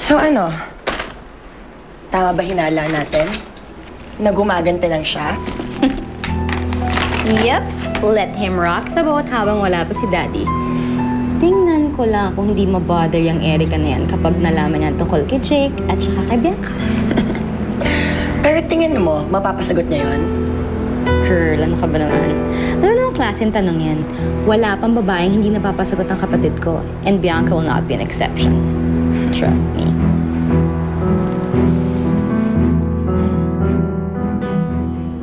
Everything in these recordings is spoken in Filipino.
So ano? Tama ba hinala natin? Na gumagante lang siya? Yep, let him rock the boat habang wala pa si Daddy. Tingnan ko lang kung hindi mabother yung Erica na yan kapag nalaman niya tungkol kay Jake at saka kay Bianca. Pero tingin mo, mapapasagot niya yun? Girl, ano ka ba naman? Ano namang klaseng tanong yan? Wala pang babaeng hindi napapasagot ng kapatid ko. And Bianca will not be an exception. Trust me.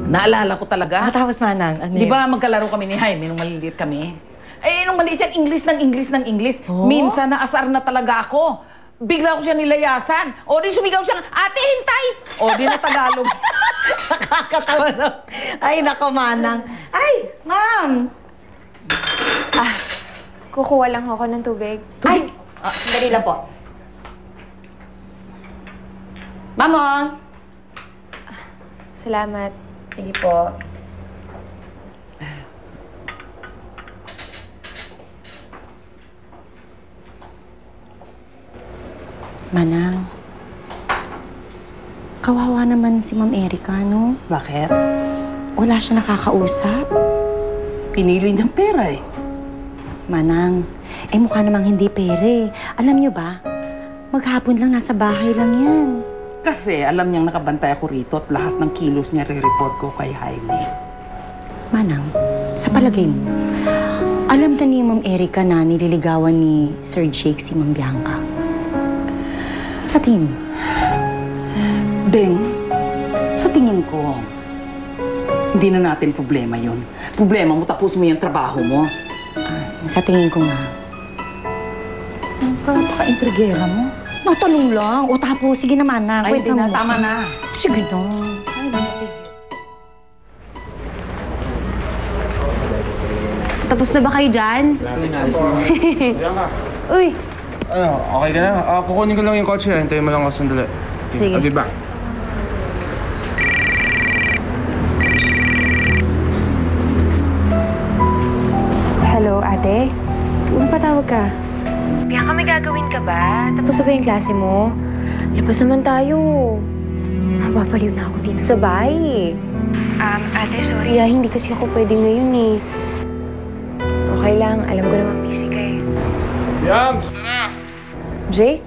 Naalala ko talaga. Matapos manang. Ano Di ba magkalaro kami ni Jaime nung maliliit kami? Eh, nung maliit yan, English. Oh? Minsan naasar na talaga ako. Bigla ko siya nilayasan. O di sumigaw siya, ate, hintay! O di na Tagalog. Nakakatawa na. Ay, nako, manang. Ay, ma'am! Kukuha lang ako ng tubig. Ay! Sandali lang po. Mamon! Salamat. Sige po. Manang, kawawa naman si Ma'am Erica, no? Bakit? Wala siya nakakausap. Pinili niyang pera eh. Manang, mukha namang hindi pere. Alam niyo ba, maghapon lang nasa bahay lang yan. Kasi alam niyang nakabantay ako rito at lahat ng kilos niya re-report ko kay Jaime. Manang, sa palagay mo, alam na ni Ma'am Erica na nililigawan ni Sir Jake si Ma'am Bianca. Sa tingin mo? Beng, sa tingin ko, hindi na natin problema yun. Problema mo, tapos mo yung trabaho mo. Sa tingin ko nga. Ang kapaka-intrigera mo. Matanong lang. O tapos, sige naman na. Ay, Wait hindi na. mo. Tama na. Sige na. Tapos na ba kayo dyan? Uy, Ano, okay ka na? Kukunin ko lang yung kotse. Hintayin mo lang ako sandali. Sige. I'll be back. hello, ate? Patawag ka. Bianca, may gagawin ka ba? Tapos na ba yung klase mo? Labas naman tayo. Mapapaliw na ako dito sa bahay. Ate, sorry hindi kasi ako pwede ngayon eh. Okay lang, alam ko naman busy ka eh. Yams, tara! Jake?